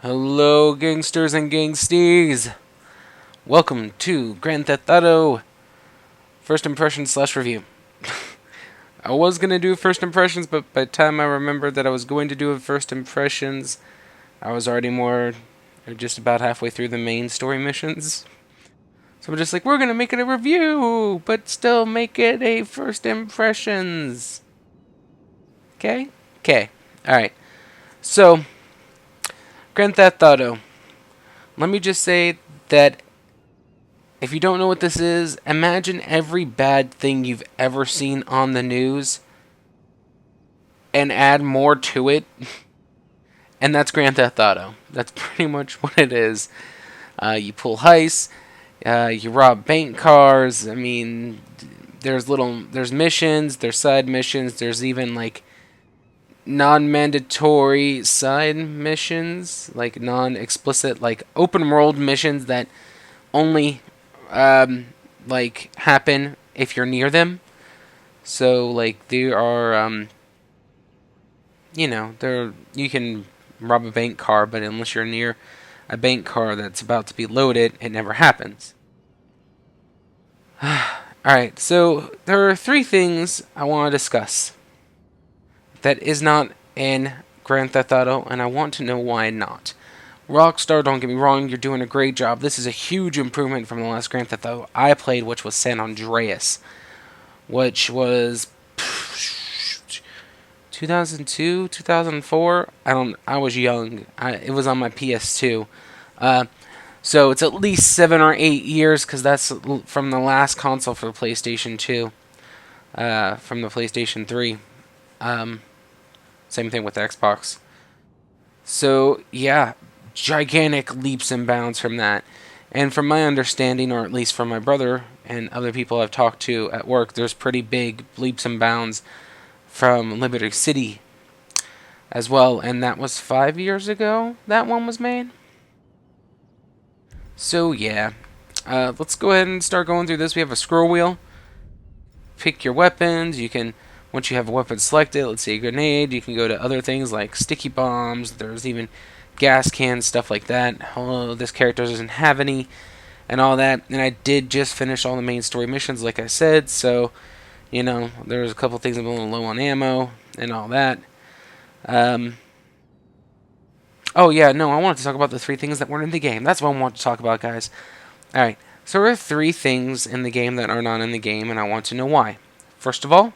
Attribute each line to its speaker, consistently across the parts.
Speaker 1: Hello, gangsters and gangsties. Welcome to Grand Theft Auto First Impression / Review. I was going to do First Impressions, but by the time I remembered that I was going to do First Impressions, I was already just about halfway through the main story missions. So we're just like, we're going to make it a review, but still make it a First Impressions. Okay? Okay. Alright. So, Grand Theft Auto. Let me just say that if you don't know what this is, imagine every bad thing you've ever seen on the news and add more to it. And that's Grand Theft Auto. That's pretty much what it is. You pull heists, you rob bank cars. I mean, there's missions, there's side missions, there's even like non-mandatory side missions, like non-explicit, like open world missions that only like happen if you're near them. So like there are you can rob a bank car, but unless you're near a bank car that's about to be loaded, it never happens. Alright, so there are 3 things I want to discuss that is not in Grand Theft Auto, and I want to know why not. RockStar, don't get me wrong, you're doing a great job. This is a huge improvement from the last Grand Theft Auto I played, which was San Andreas, which was 2002, 2004. I was young. It was on my PS2. So it's at least 7 or 8 years, because that's from the last console for the PlayStation 2, from the PlayStation 3. Same thing with the Xbox. So, yeah, gigantic leaps and bounds from that. And from my understanding, or at least from my brother and other people I've talked to at work, there's pretty big leaps and bounds from Liberty City as well. And that was 5 years ago that one was made. So, yeah. Let's go ahead and start going through this. We have a scroll wheel. Pick your weapons. You can... Once you have a weapon selected, let's say a grenade, you can go to other things like sticky bombs. There's even gas cans, stuff like that. Oh, this character doesn't have any, and all that. And I did just finish all the main story missions, like I said, so, there's a couple things I'm a little low on ammo, and all that. Oh, yeah, no, I wanted to talk about the 3 things that weren't in the game. That's what I want to talk about, guys. Alright, so there are 3 things in the game that are not in the game, and I want to know why. First of all,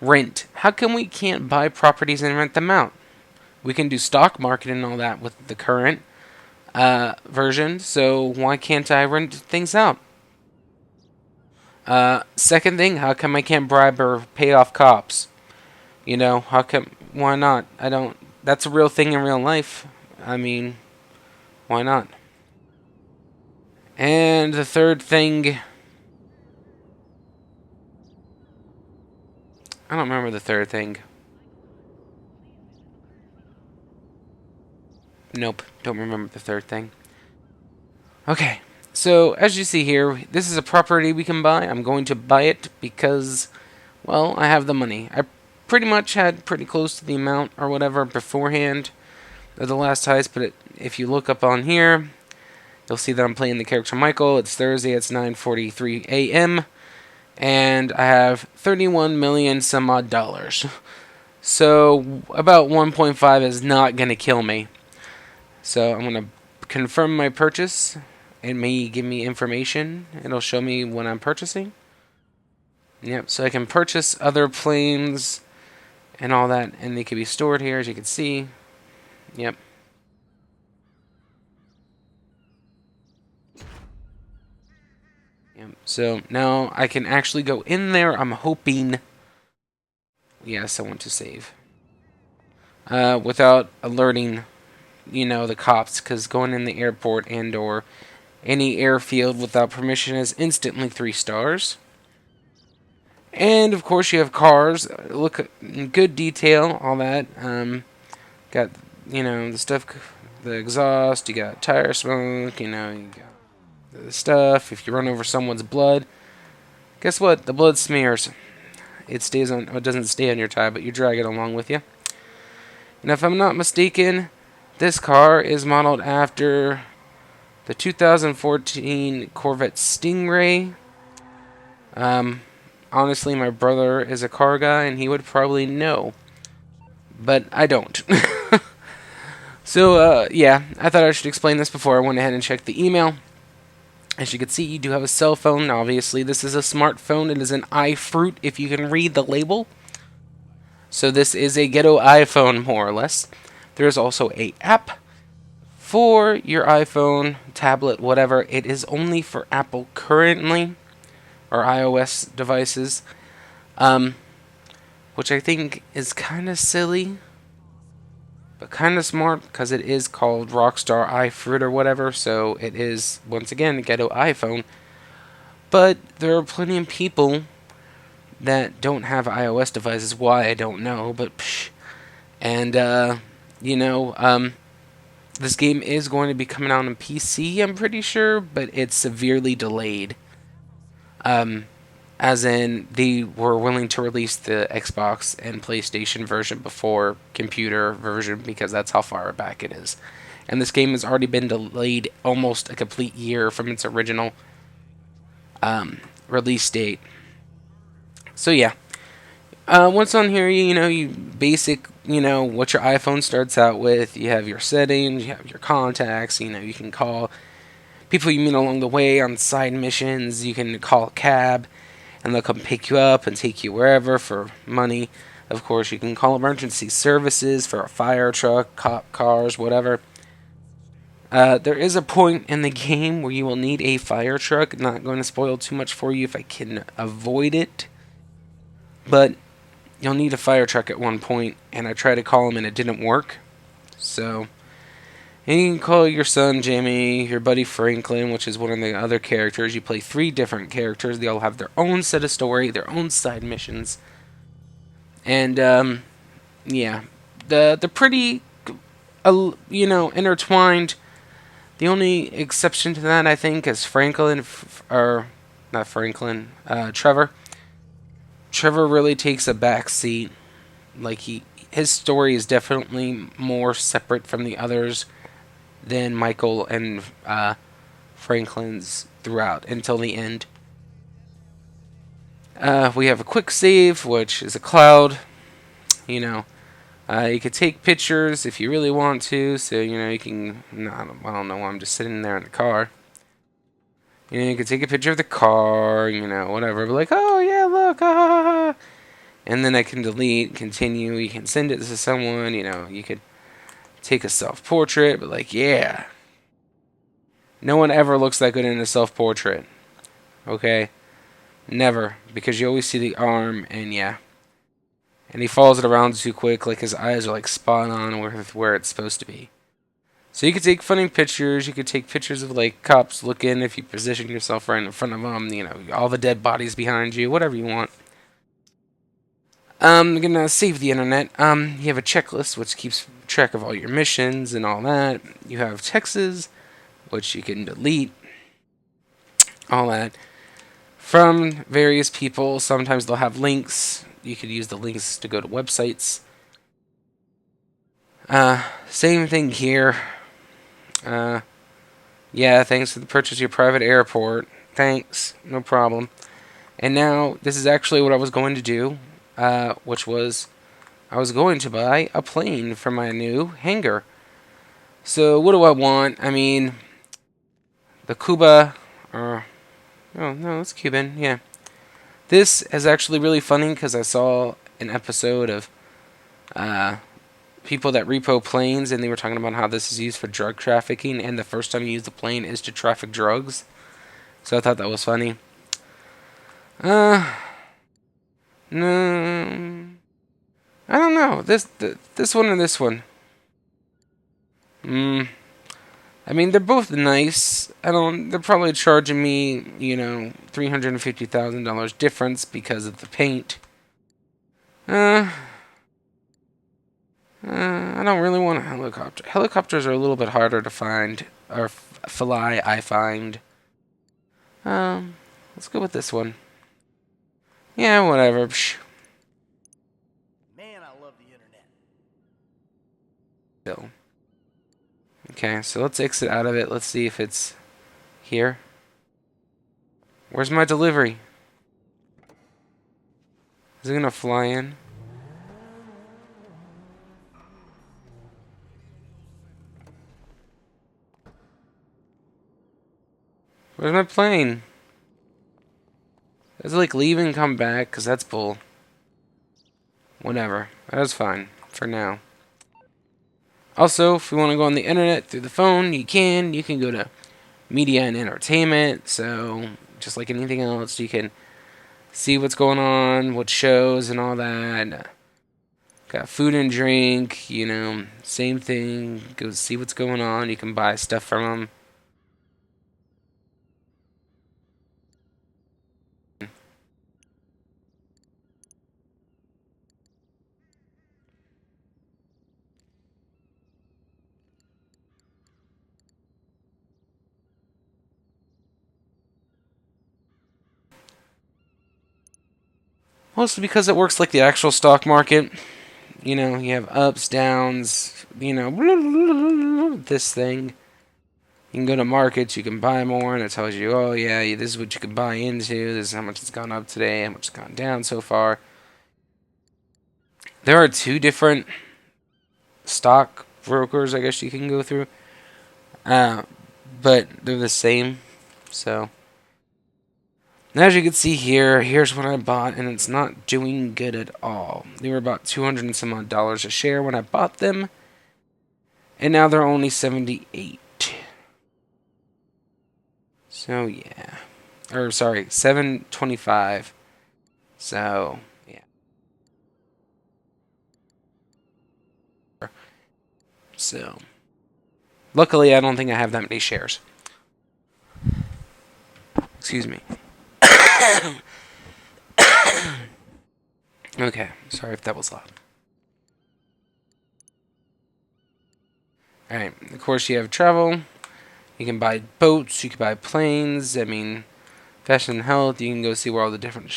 Speaker 1: rent. How come we can't buy properties and rent them out? We can do stock market and all that with the current version, so why can't I rent things out? Second thing, how come I can't bribe or pay off cops? How come? Why not? That's a real thing in real life. I mean, why not? And the third thing... I don't remember the third thing. Nope, don't remember the third thing. Okay, so as you see here, this is a property we can buy. I'm going to buy it because, well, I have the money. I pretty much had pretty close to the amount or whatever beforehand of the last heist, but if you look up on here, you'll see that I'm playing the character Michael. It's Thursday, it's 9:43 a.m., and I have 31 million some odd dollars. So about 1.5 is not going to kill me. So I'm going to confirm my purchase. It may give me information. It'll show me what I'm purchasing. Yep, so I can purchase other planes and all that, and they can be stored here, as you can see. Yep. So now I can actually go in there. I'm hoping... Yes, I want to save. Without alerting, the cops, because going in the airport and or any airfield without permission is instantly 3 stars. And, of course, you have cars. Look in good detail, all that. Got, the stuff, the exhaust, you got tire smoke, you got the stuff. If you run over someone's blood, guess what? The blood smears. It doesn't stay on your tire, but you drag it along with you. And if I'm not mistaken, This car is modeled after the 2014 Corvette Stingray. Honestly, my brother is a car guy, and he would probably know, but I don't. So, yeah, I thought I should explain this before I went ahead and checked the email. As you can see, you do have a cell phone. Obviously, this is a smartphone. It is an iFruit, if you can read the label. So this is a ghetto iPhone, more or less. There is also a app for your iPhone, tablet, whatever. It is only for Apple currently, or iOS devices, which I think is kind of silly, but kind of smart, because it is called RockStar iFruit or whatever, so it is, once again, a ghetto iPhone. But there are plenty of people that don't have iOS devices. Why, I don't know, but psh. And, this game is going to be coming out on PC, I'm pretty sure, but it's severely delayed. As in, they were willing to release the Xbox and PlayStation version before computer version, because that's how far back it is. And this game has already been delayed almost a complete year from its original release date. So yeah, what's on here, you basic, what your iPhone starts out with. You have your settings, you have your contacts, you can call people you meet along the way on side missions. You can call a cab, and they'll come pick you up and take you wherever for money. Of course, you can call emergency services for a fire truck, cop cars, whatever. There is a point in the game where you will need a fire truck. Not going to spoil too much for you if I can avoid it. But you'll need a fire truck at one point, and I tried to call him and it didn't work. So, and you can call your son Jimmy, your buddy Franklin, which is one of the other characters. You play 3 different characters. They all have their own set of story, their own side missions. And, yeah. They're pretty, intertwined. The only exception to that, I think, is Franklin, or not Franklin, Trevor. Trevor really takes a back seat. Like, his story is definitely more separate from the others than Michael and Franklin's throughout until the end. We have a quick save, which is a cloud. You can take pictures if you really want to. So you can. No, I don't know. I'm just sitting there in the car. You can take a picture of the car. Whatever. But like, oh yeah, look, ah. And then I can delete, continue. You can send it to someone. You could take a self-portrait, but like, yeah. No one ever looks that good in a self-portrait. Okay? Never. Because you always see the arm, and yeah. And he follows it around too quick, like his eyes are like spot on where it's supposed to be. So you could take funny pictures, you could take pictures of like cops looking if you position yourself right in front of them, all the dead bodies behind you, whatever you want. I'm gonna save the internet. You have a checklist which keeps track of all your missions and all that. You have texts, which you can delete, all that, from various people. Sometimes they'll have links. You could use the links to go to websites. Same thing here. Yeah, thanks for the purchase of your private airport. Thanks, no problem. And now, this is actually what I was going to do, which was, I was going to buy a plane for my new hangar. So, what do I want? I mean, the Cuba, or, oh, no, it's Cuban, yeah. This is actually really funny, because I saw an episode of, people that repo planes, and they were talking about how this is used for drug trafficking, and the first time you use the plane is to traffic drugs. So I thought that was funny. No, I don't know. This one or this one. I mean, they're both nice. They're probably charging me, $350,000 difference because of the paint. I don't really want a helicopter. Helicopters are a little bit harder to find, or fly, I find. Let's go with this one. Yeah, whatever. Psh.
Speaker 2: Man, I love the internet.
Speaker 1: Bill. Okay, so let's exit out of it. Let's see if it's here. Where's my delivery? Is it gonna fly in? Where's my plane? Does it like leave and come back? Cause that's bull. Whatever. That was fine for now. Also, if you want to go on the internet through the phone, you can. You can go to media and entertainment. So just like anything else, you can see what's going on, what shows and all that. Got food and drink, you know, same thing. Go see what's going on. You can buy stuff from them. Mostly because it works like the actual stock market. You know, you have ups, downs, you know, this thing. You can go to markets, you can buy more, and it tells you, oh yeah, this is what you can buy into, this is how much it's gone up today, how much it's gone down so far. There are two different stock brokers, I guess you can go through. But they're the same, so. And as you can see here, here's what I bought, and it's not doing good at all. They were about $200 and some odd a share when I bought them, and now they're only 78. So yeah, or sorry, 725. So yeah. So luckily, I don't think I have that many shares. Excuse me. Okay, sorry if that was loud. Alright, of course you have travel. You can buy boats, you can buy planes. I mean, fashion and health, you can go see where all the different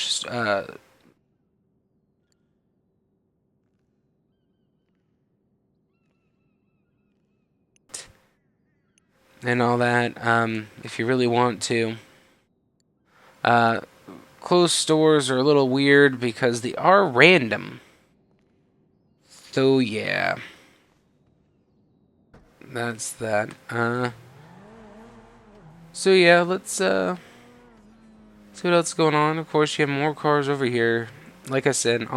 Speaker 1: and all that, if you really want to. Closed stores are a little weird because they are random. So yeah. That's that. So yeah, let's see what else is going on. Of course, you have more cars over here. Like I said,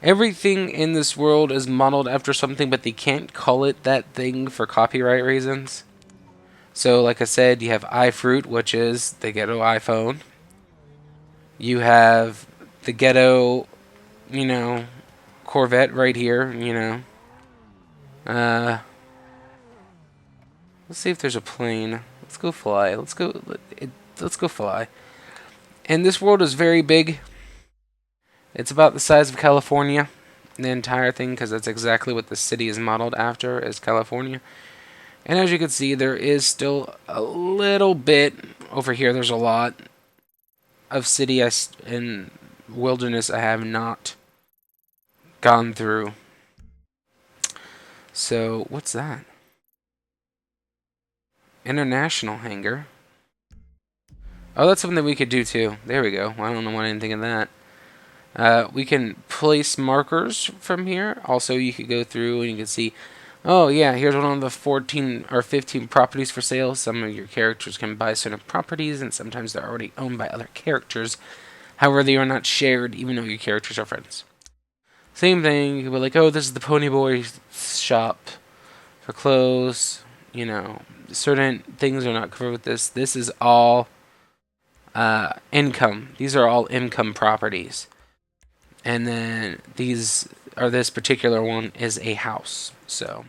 Speaker 1: everything in this world is modeled after something, but they can't call it that thing for copyright reasons. So, like I said, you have iFruit, which is the ghetto iPhone. You have the ghetto, you know, Corvette right here, you know. Let's see if there's a plane. Let's go fly. Let's go fly. And this world is very big. It's about the size of California, the entire thing, because that's exactly what the city is modeled after, is California. And as you can see, there is still a little bit over here. There's a lot of city and wilderness I have not gone through. So, what's that? International hangar. Oh, that's something that we could do too. There we go. I don't know why I didn't think of that. We can place markers from here. Also, you could go through and you can see, oh yeah, here's one of the 14 or 15 properties for sale. Some of your characters can buy certain properties, and sometimes they're already owned by other characters. However, they are not shared, even though your characters are friends. Same thing, you could be like, oh, this is the Ponyboy shop for clothes. You know, certain things are not covered with this. This is all income. These are all income properties. And then this particular one is a house. So,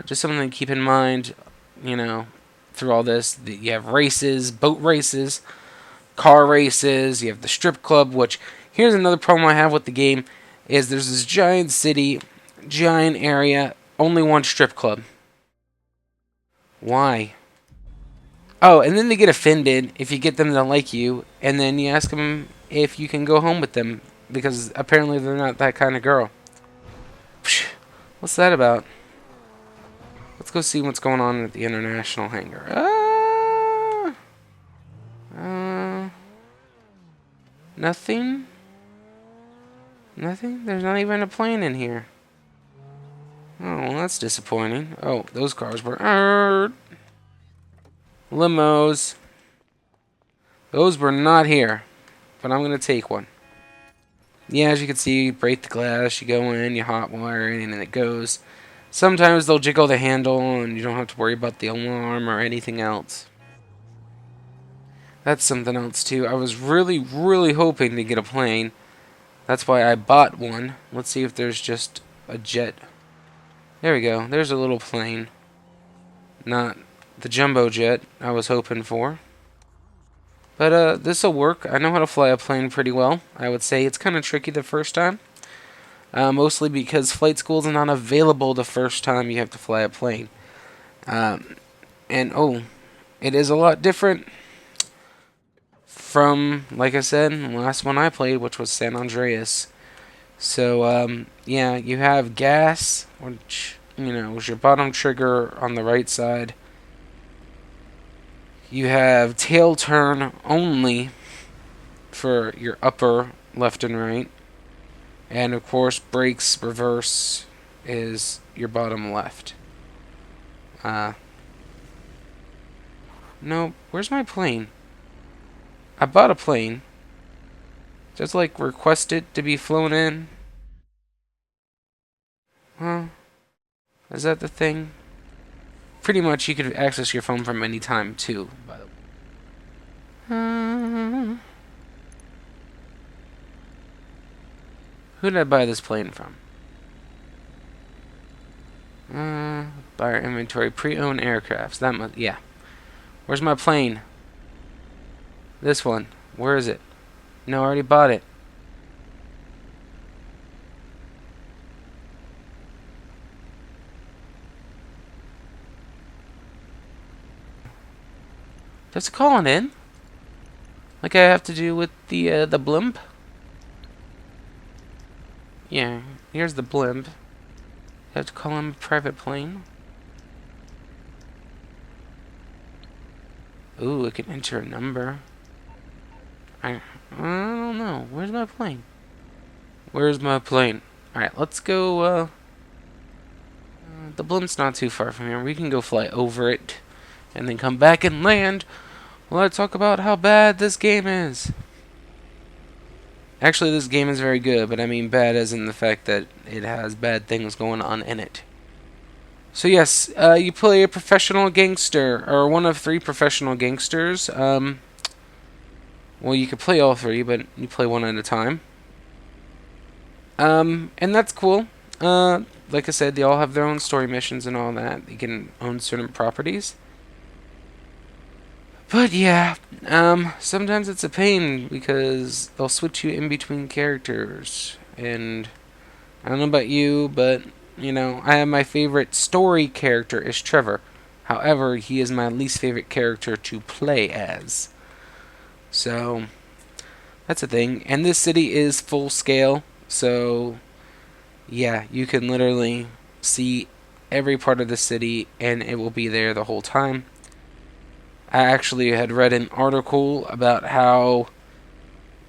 Speaker 1: just something to keep in mind, you know, through all this. You have races, boat races, car races, you have the strip club, which, here's another problem I have with the game, is there's this giant city, giant area, only one strip club. Why? Oh, and then they get offended if you get them to like you, and then you ask them if you can go home with them, because apparently they're not that kind of girl. What's that about? let's go see what's going on at the international hangar. Nothing? Nothing? There's not even a plane in here. Oh, well, that's disappointing. Oh, those cars were... limos. Those were not here. But I'm going to take one. Yeah, as you can see, you break the glass, you go in, you hot wire it, and it goes. Sometimes they'll jiggle the handle, and you don't have to worry about the alarm or anything else. That's something else, too. I was really, really hoping to get a plane. That's why I bought one. Let's see if there's just a jet. There we go. There's a little plane. Not the jumbo jet I was hoping for. But this'll work. I know how to fly a plane pretty well. I would say it's kind of tricky the first time. Mostly because flight school is not available the first time you have to fly a plane. And oh, it is a lot different from, like I said, the last one I played, which was San Andreas. So, yeah, you have gas, which, you know, was your bottom trigger on the right side. You have tail turn only for your upper left and right. And of course, brakes reverse is your bottom left. No, where's my plane? I bought a plane. Just like request it to be flown in. Huh? Is that the thing? Pretty much you could access your phone from any time too, by the way. Who did I buy this plane from? Buyer inventory, pre-owned aircrafts. That must, yeah. Where's my plane? This one. Where is it? No, I already bought it. Does it call it in? Like I have to do with the blimp? Yeah, here's the blimp. You have to call him a private plane. Ooh, it can enter a number. I don't know. Where's my plane? Where's my plane? Alright, let's go, the blimp's not too far from here. We can go fly over it and then come back and land while I talk about how bad this game is. Actually, this game is very good, but I mean bad as in the fact that it has bad things going on in it. So yes, you play a professional gangster, or one of 3 professional gangsters. Well, you could play all 3, but you play one at a time. And that's cool. Like I said, they all have their own story missions and all that. They can own certain properties. But yeah, sometimes it's a pain because they'll switch you in between characters. And I don't know about you, but, you know, I have my favorite story character is Triver. However, he is my least favorite character to play as. So, that's a thing. And this city is full scale, so yeah, you can literally see every part of the city and it will be there the whole time. I actually had read an article about how,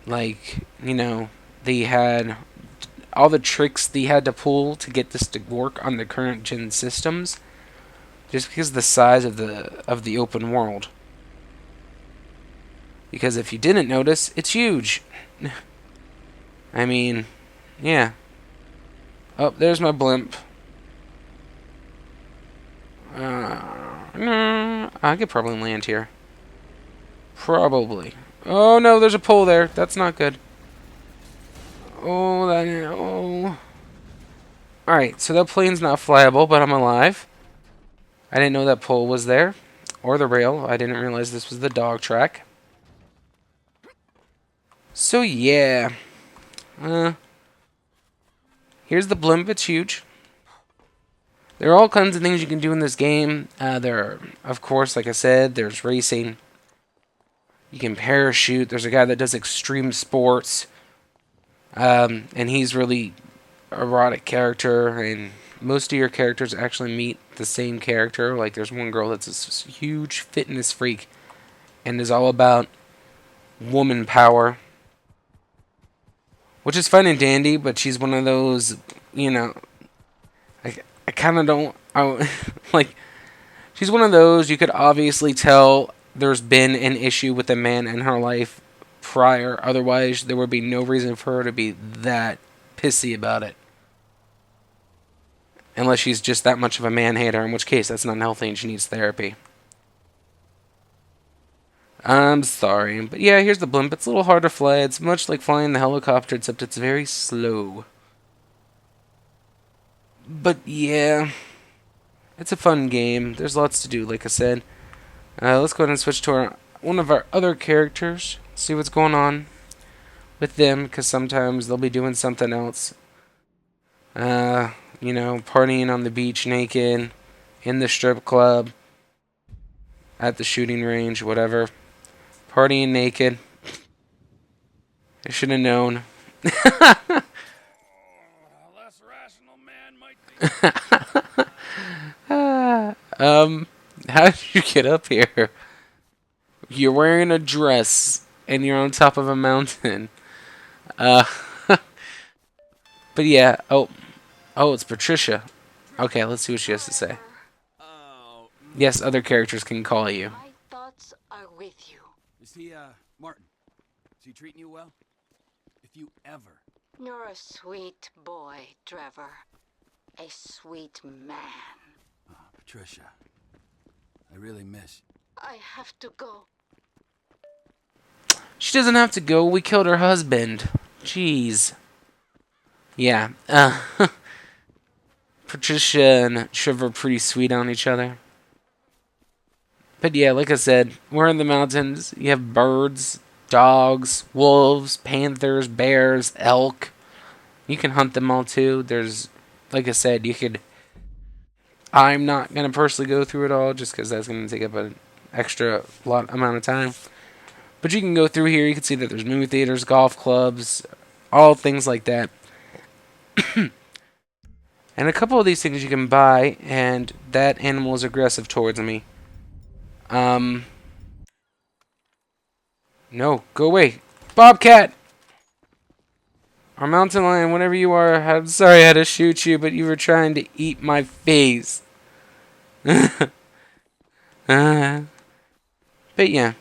Speaker 1: like, you know, they had all the tricks they had to pull to get this to work on the current gen systems, just because of the size of the open world. Because if you didn't notice, it's huge. I mean, yeah. Oh, there's my blimp. I could probably land here. Probably. Oh no, there's a pole there. That's not good. Oh. Alright, so that plane's not flyable, but I'm alive. I didn't know that pole was there. Or the rail. I didn't realize this was the dog track. So yeah. Here's the blimp. It's huge. There are all kinds of things you can do in this game. There are, of course, like I said, there's racing. You can parachute. There's a guy that does extreme sports. And he's really erotic character. And most of your characters actually meet the same character. Like, there's one girl that's a huge fitness freak and is all about woman power, which is fun and dandy, but she's one of those, you know, I kind of don't, like, she's one of those you could obviously tell there's been an issue with a man in her life prior, otherwise there would be no reason for her to be that pissy about it. Unless she's just that much of a man hater, in which case that's not healthy and she needs therapy. I'm sorry, but yeah, here's the blimp. It's a little hard to fly. It's much like flying the helicopter, except it's very slow. But yeah, it's a fun game. There's lots to do, like I said. Let's go ahead and switch to one of our other characters. See what's going on with them, because sometimes they'll be doing something else. You know, partying on the beach naked, in the strip club, at the shooting range, whatever. Partying naked. I should have known.
Speaker 2: Less rational man might think.
Speaker 1: How did you get up here? You're wearing a dress and you're on top of a mountain. But yeah. Oh, it's Patricia. Okay, let's see what she has to say. Yes, other characters can call you.
Speaker 3: My thoughts are with you.
Speaker 2: Is he, Martin? Is he treating you well? If you ever...
Speaker 3: You're a sweet boy, Trevor. A sweet man.
Speaker 2: Oh, Patricia. I really miss you.
Speaker 3: I have to go.
Speaker 1: She doesn't have to go. We killed her husband. Jeez. Yeah. Patricia and Triver are pretty sweet on each other. But yeah, like I said, we're in the mountains. You have birds, dogs, wolves, panthers, bears, elk. You can hunt them all too. There's, like I said, you could... I'm not going to personally go through it all just because that's going to take up an extra amount of time. But you can go through here. You can see that there's movie theaters, golf clubs, all things like that. And a couple of these things you can buy, and that animal is aggressive towards me. No, go away. Bobcat! Or mountain lion, whatever you are. I'm sorry I had to shoot you, but you were trying to eat my face. But yeah,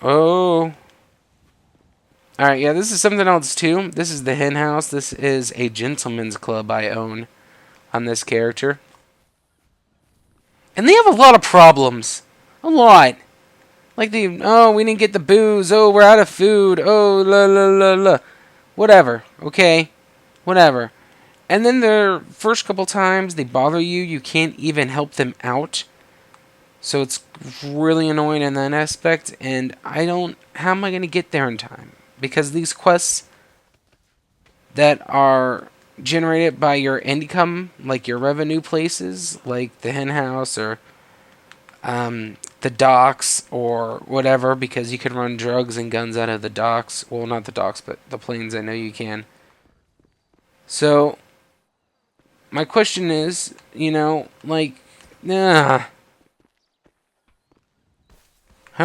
Speaker 1: oh. Alright, yeah, this is something else too. This is the hen house. This is a gentleman's club I own on this character. And they have a lot of problems. A lot. Like we didn't get the booze. Oh, we're out of food. Oh, la la la la. Whatever, okay? Whatever. And then the first couple times they bother you, you can't even help them out. So it's really annoying in that aspect. And how am I going to get there in time? Because these quests that are generated by your income, like your revenue places, like the hen house or the docks or whatever, because you can run drugs and guns out of the docks. Well, not the docks, but the planes, I know you can. So, my question is, how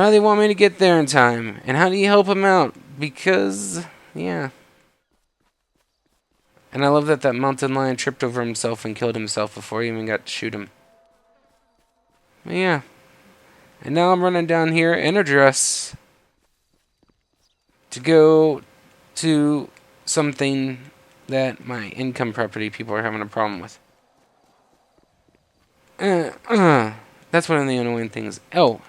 Speaker 1: do they want me to get there in time? And how do you help them out? Because, yeah. And I love that mountain lion tripped over himself and killed himself before he even got to shoot him. But yeah. And now I'm running down here in a dress to go to something that my income property people are having a problem with. That's one of the annoying things. Oh.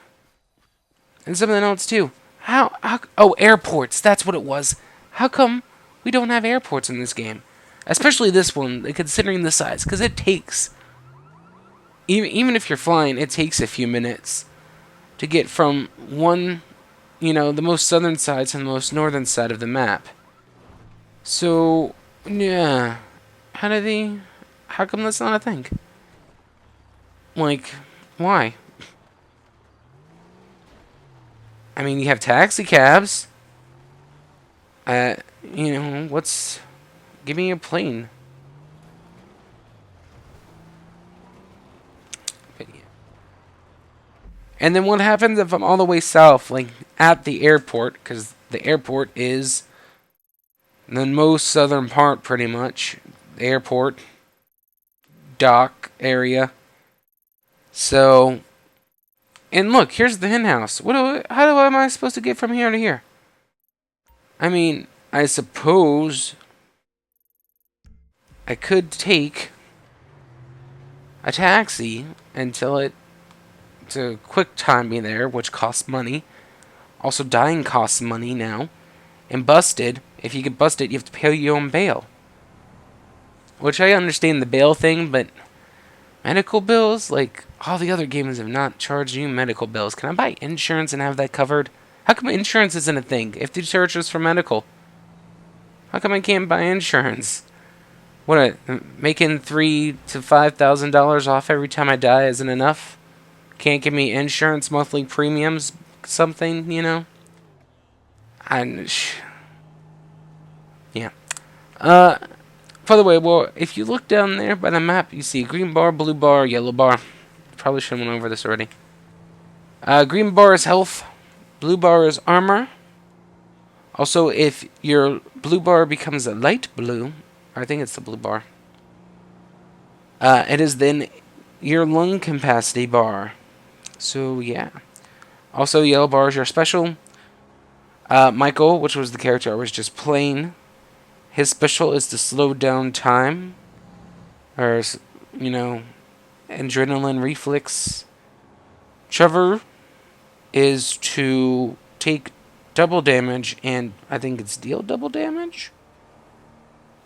Speaker 1: And something else too. Oh, airports. That's what it was. How come we don't have airports in this game? Especially this one, considering the size. Because it takes... Even if you're flying, it takes a few minutes to get from one, the most southern side to the most northern side of the map. So, yeah. How come that's not a thing? Like, why? I mean, you have taxi cabs. you know, give me a plane. But yeah. And then what happens if I'm all the way south, like at the airport, because the airport is the most southern part, pretty much. The airport, dock area. So, and look, here's the hen house. How am I supposed to get from here to here? I mean, I suppose I could take a taxi until it to quick time me there, which costs money. Also, dying costs money now. And busted, if you get busted, you have to pay your own bail. Which I understand the bail thing, but medical bills? Like, all the other games have not charged you medical bills. Can I buy insurance and have that covered? How come insurance isn't a thing if they charge us for medical? How come I can't buy insurance? What, making $3,000 to $5,000 off every time I die isn't enough? Can't give me insurance monthly premiums, something, you know? Yeah. By the way, well, if you look down there by the map, you see green bar, blue bar, yellow bar. Probably should have went over this already. Green bar is health, blue bar is armor. Also, if your blue bar becomes a light blue, I think it's the blue bar, it is then your lung capacity bar. So, yeah. Also, yellow bar is your special. Michael, which was the character I was just playing, his special is to slow down time. Or, you know, adrenaline reflex. Trevor is to take double damage, and I think it's deal double damage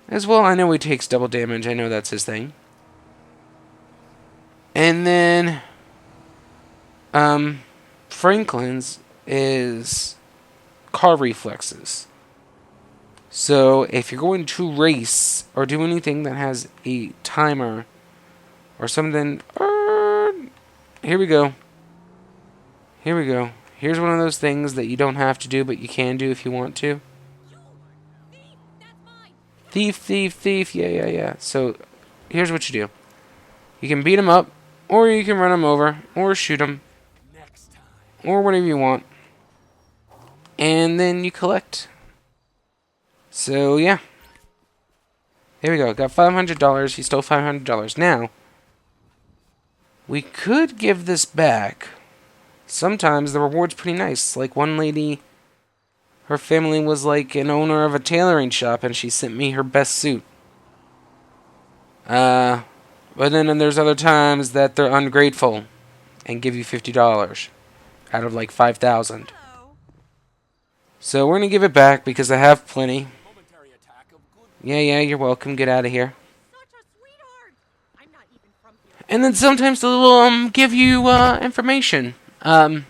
Speaker 1: as well. I know he takes double damage. I know that's his thing. And then, Franklin's is car reflexes. So if you're going to race or do anything that has a timer or something, here we go. Here we go. Here's one of those things that you don't have to do, but you can do if you want to. Thief, thief, thief. Yeah. So here's what you do. You can beat him up, or you can run him over, or shoot him, or whatever you want. And then you collect. So, yeah. There we go. Got $500. He stole $500. Now, we could give this back. Sometimes the reward's pretty nice. Like one lady, her family was like an owner of a tailoring shop, and she sent me her best suit. But then there's other times that they're ungrateful and give you $50 out of like $5,000. So we're going to give it back because I have plenty. Yeah, you're welcome. Get out of here. And then sometimes they'll give you information. One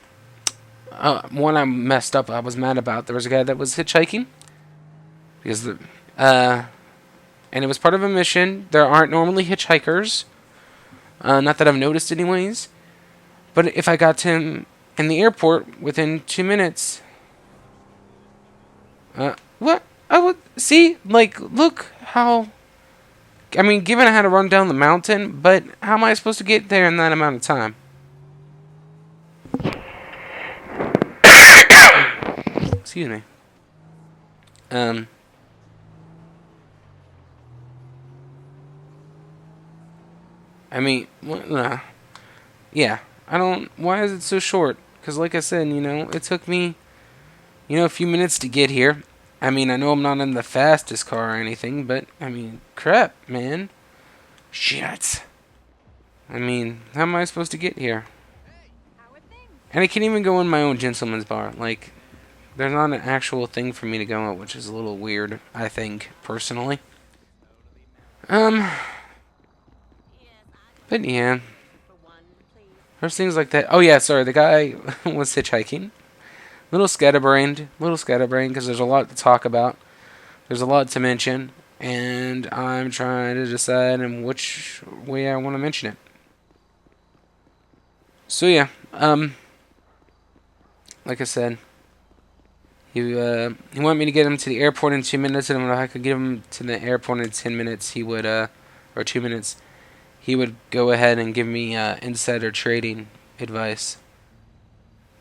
Speaker 1: I messed up, I was mad about. There was a guy that was hitchhiking. Because and it was part of a mission. There aren't normally hitchhikers. Not that I've noticed anyways. But if I got to him in the airport within 2 minutes... what? I would see, like, look how... I mean, given I had to run down the mountain, but how am I supposed to get there in that amount of time? Excuse me. I mean, yeah, I don't... Why is it so short? Because like I said, you know, it took me, you know, a few minutes to get here. I mean, I know I'm not in the fastest car or anything, but, I mean, crap, man. Shit. I mean, how am I supposed to get here? And I can't even go in my own gentleman's bar. Like, there's not an actual thing for me to go at, which is a little weird, I think, personally. But yeah. There's things like that. Oh, yeah, sorry, the guy was hitchhiking. Little scatterbrained, because there's a lot to talk about. There's a lot to mention, and I'm trying to decide in which way I want to mention it. So yeah, like I said, He wanted me to get him to the airport in 2 minutes, and if I could get him to the airport in 10 minutes, he would, or 2 minutes, he would go ahead and give me insider trading advice.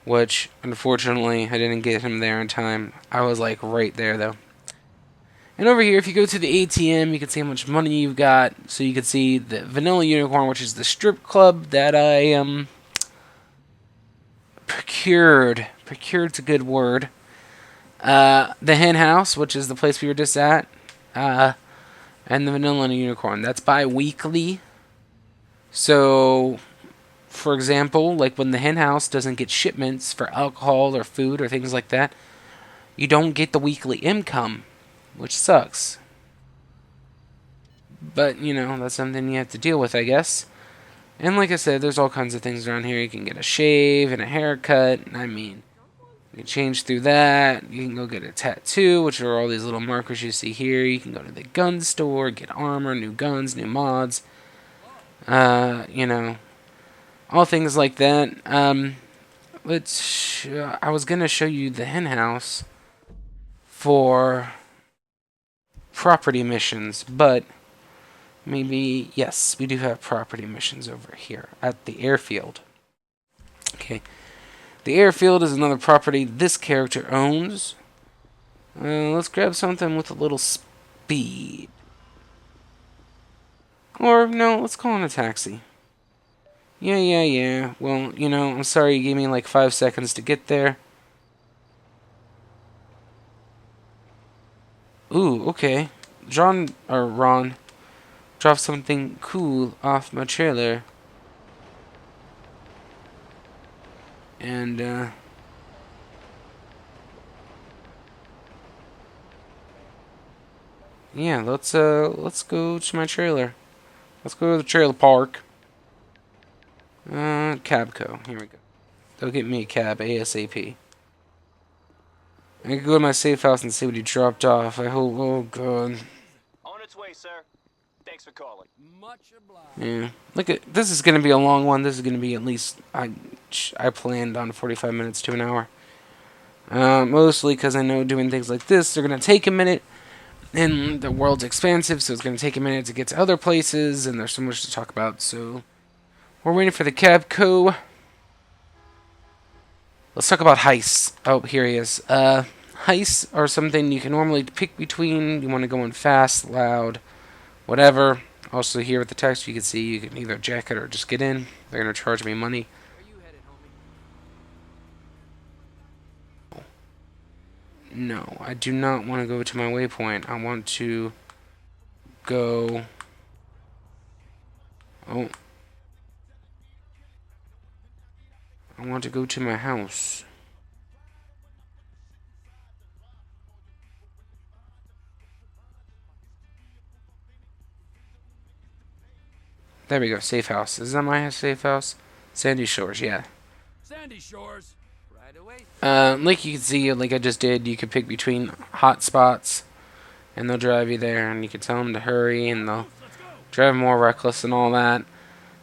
Speaker 1: Which, unfortunately, I didn't get him there in time. I was like right there though. And over here, if you go to the ATM, you can see how much money you've got. So you can see the Vanilla Unicorn, which is the strip club that I procured. Procured's a good word. The Hen House, which is the place we were just at. And the Vanilla Unicorn. That's bi-weekly. So, for example, like when the Hen House doesn't get shipments for alcohol or food or things like that, you don't get the weekly income, which sucks. But, you know, that's something you have to deal with, I guess. And like I said, there's all kinds of things around here. You can get a shave and a haircut. I mean, you can change through that. You can go get a tattoo, which are all these little markers you see here. You can go to the gun store, get armor, new guns, new mods. You know, all things like that. I was gonna show you the Hen House for property missions, but maybe, yes, we do have property missions over here at the airfield. Okay, the airfield is another property this character owns. Let's grab something with a little speed. Or, no, let's call in a taxi. Yeah. Well, you know, I'm sorry you gave me like 5 seconds to get there. Ooh, okay. Ron dropped something cool off my trailer. And, yeah, let's go to my trailer. Let's go to the trailer park. Cabco. Here we go. Go get me a cab ASAP. I can go to my safe house and see what he dropped off. I hope. Oh god.
Speaker 4: On its way, sir. Thanks for calling.
Speaker 2: Much obliged.
Speaker 1: Yeah. Look at this. Is gonna be a long one. This is gonna be at least I planned on 45 minutes to an hour. Mostly because I know doing things like this, they're gonna take a minute. And the world's expansive, so it's going to take a minute to get to other places, and there's so much to talk about, so we're waiting for the Cabco. Let's talk about heists. Oh, here he is. Heists are something you can normally pick between. You want to go in fast, loud, whatever. Also here with the text, you can see you can either jack it or just get in. They're going to charge me money.
Speaker 2: Where you headed, homie?
Speaker 1: No, I do not want to go to my waypoint. I want to go... Oh. I want to go to my house. There we go, safe house. Is that my safe house? Sandy Shores, yeah.
Speaker 2: Sandy Shores. Right away.
Speaker 1: Like you can see, like I just did, you can pick between hot spots, and they'll drive you there, and you can tell them to hurry, and they'll drive more reckless and all that.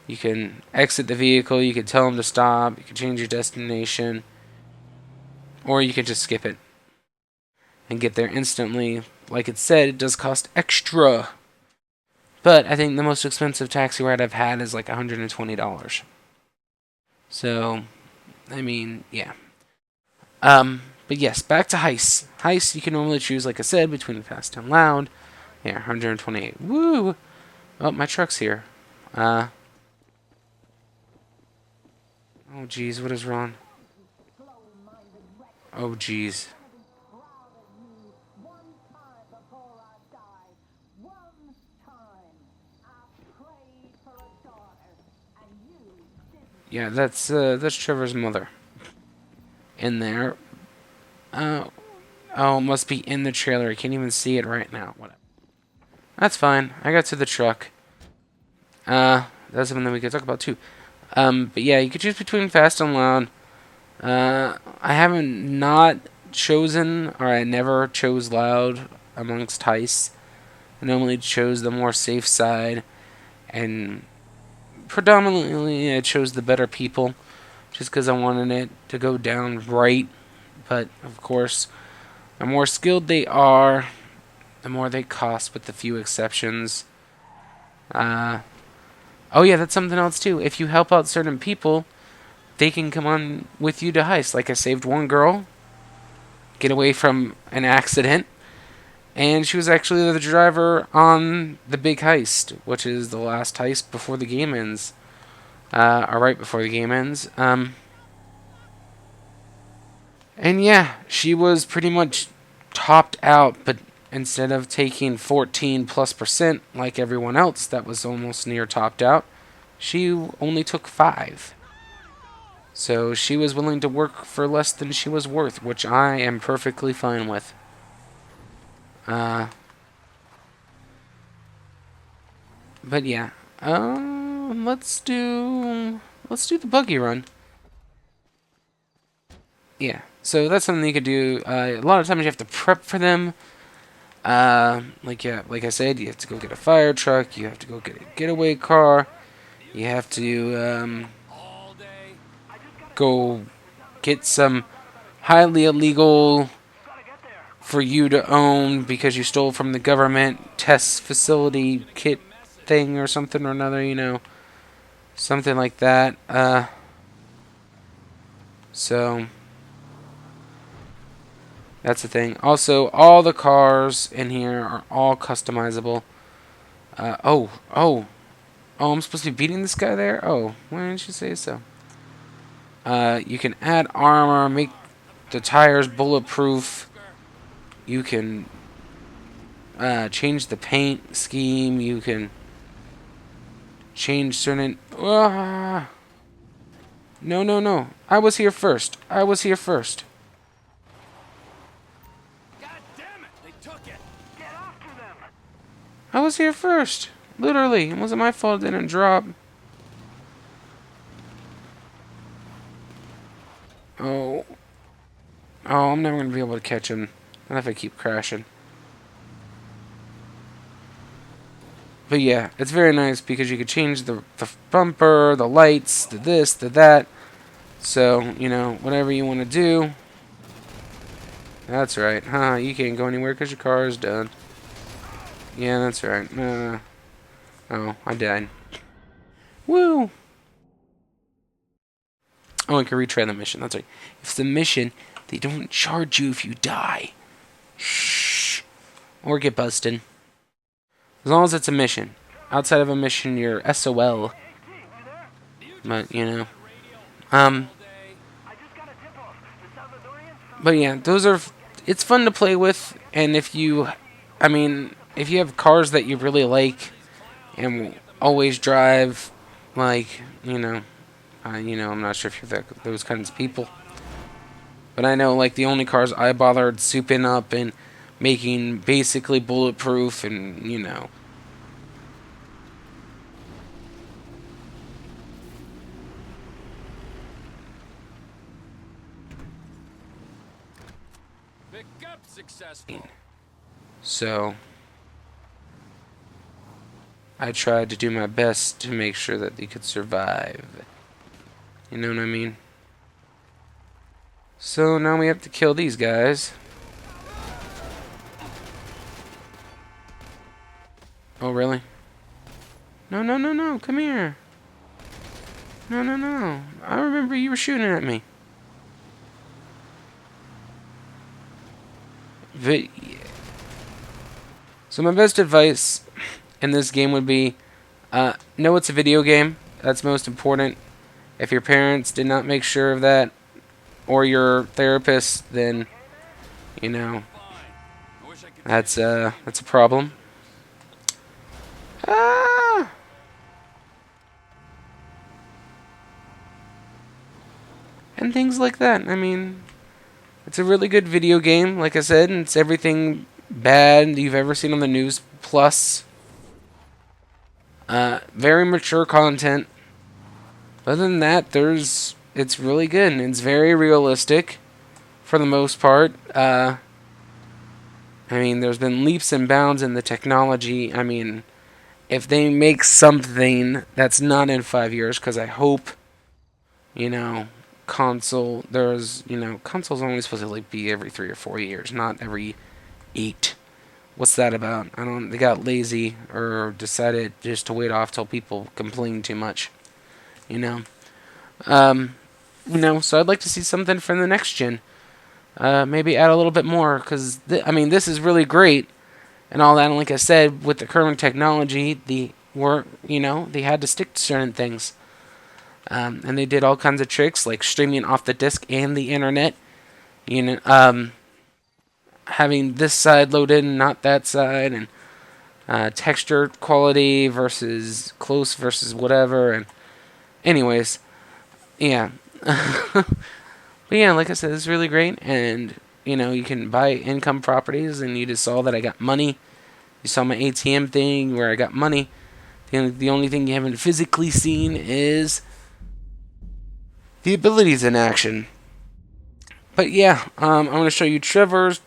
Speaker 1: You can exit the vehicle, you can tell them to stop, you can change your destination, or you can just skip it and get there instantly. Like it said, it does cost extra. But I think the most expensive taxi ride I've had is like $120. So, I mean, yeah. But yes, back to heists. Heists, you can normally choose, like I said, between fast and loud. Yeah, 128. Woo! Oh, my truck's here. Oh, jeez, what is wrong? Oh, jeez. Yeah, that's Trevor's mother. In there. Oh, it must be in the trailer. I can't even see it right now. Whatever. That's fine. I got to the truck. That's something that we could talk about too. But yeah, you could choose between fast and loud. I haven't not chosen, or I never chose loud amongst heists. I normally chose the more safe side, and predominantly I chose the better people, just because I wanted it to go down right. But of course, The more skilled they are, the more they cost, with a few exceptions. Oh yeah, that's something else too. If you help out certain people, they can come on with you to heist. Like I saved one girl, get away from an accident, and she was actually the driver on the big heist, which is the last heist before the game ends. Or right before the game ends. And yeah, she was pretty much topped out, but instead of taking 14+% like everyone else that was almost near topped out, she only took 5. So she was willing to work for less than she was worth, which I am perfectly fine with. But yeah, let's do the buggy run. Yeah, so that's something you could do. A lot of times you have to prep for them. Like I said, you have to go get a fire truck. You have to go get a getaway car. You have to go get some highly illegal for you to own because you stole from the government test facility kit thing or something or another. You know, something like that. So that's the thing. Also, all the cars in here are all customizable. Oh, I'm supposed to be beating this guy there? Oh, why didn't you say so? You can add armor, make the tires bulletproof. You can change the paint scheme. You can change certain... No. I was here first. I was here first. Literally. It wasn't my fault it didn't drop. Oh, I'm never going to be able to catch him. Not if I keep crashing. But yeah, it's very nice because you can change the bumper, the lights, the this, the that. So, you know, whatever you want to do. That's right. You can't go anywhere because your car is done. Yeah, that's right. Oh, I died. Woo! Oh, I can retry the mission. That's right. If it's a mission, they don't charge you if you die. Shh. Or get busted. As long as it's a mission. Outside of a mission, you're SOL. But, you know. But yeah, those are... It's fun to play with. And if you... I mean, if you have cars that you really like and always drive, like, you know, I'm not sure if you're those kinds of people. But I know, like, the only cars I bothered souping up and making basically bulletproof and, you know.
Speaker 2: Pickup successful.
Speaker 1: So I tried to do my best to make sure that they could survive. You know what I mean? So now we have to kill these guys. Oh, really? No, come here. No. I remember you were shooting at me. But, yeah. So my best advice in this game would be, know it's a video game. That's most important. If your parents did not make sure of that, or your therapist, then, you know, that's a problem. And things like that. I mean, it's a really good video game, like I said, and it's everything bad you've ever seen on the news, plus very mature content. Other than that, it's really good, and it's very realistic for the most part. I mean, there's been leaps and bounds in the technology. I mean, if they make something that's not in 5 years, because I hope, you know, console. There's, consoles only supposed to like be every 3 or 4 years, not every 8. What's that about? They got lazy or decided just to wait off till people complain too much. So I'd like to see something from the next gen. Maybe add a little bit more, because this is really great and all that. And like I said, with the current technology, they had to stick to certain things. And they did all kinds of tricks, like streaming off the disc and the internet. Having this side loaded and not that side, and texture quality versus close versus whatever. And anyways, yeah. But yeah, like I said, it's really great. And you can buy income properties, and you just saw that I got money. You saw my ATM thing where I got money. The only thing you haven't physically seen is the abilities in action. But yeah, I'm going to show you Triver's,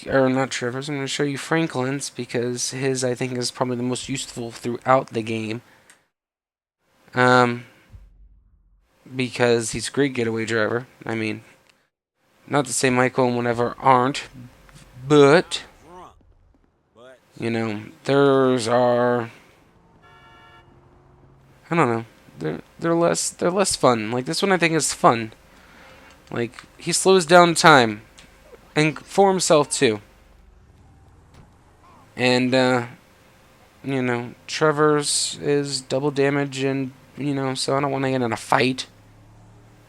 Speaker 1: or not Trevor's, I'm going to show you Franklin's, because his, I think, is probably the most useful throughout the game. Because he's a great getaway driver. Not to say Michael and whatever aren't, but, theirs are, I don't know, they're less fun. Like, this one I think is fun. Like, he slows down time, and for himself too. And Trevor's is double damage, and so I don't want to get in a fight.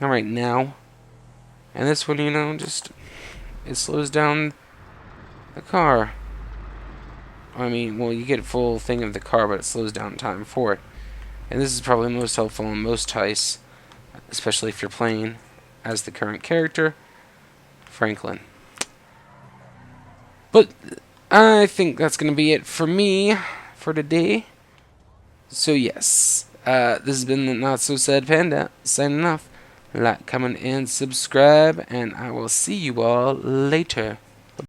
Speaker 1: Not right now. And this one, it slows down the car. You get a full thing of the car, but it slows down time for it. And this is probably most helpful in most heists, especially if you're playing as the current character, Franklin. But I think that's going to be it for me for today. So yes, this has been the TheNotSoSadPanda signing off. Like, comment, and subscribe, and I will see you all later.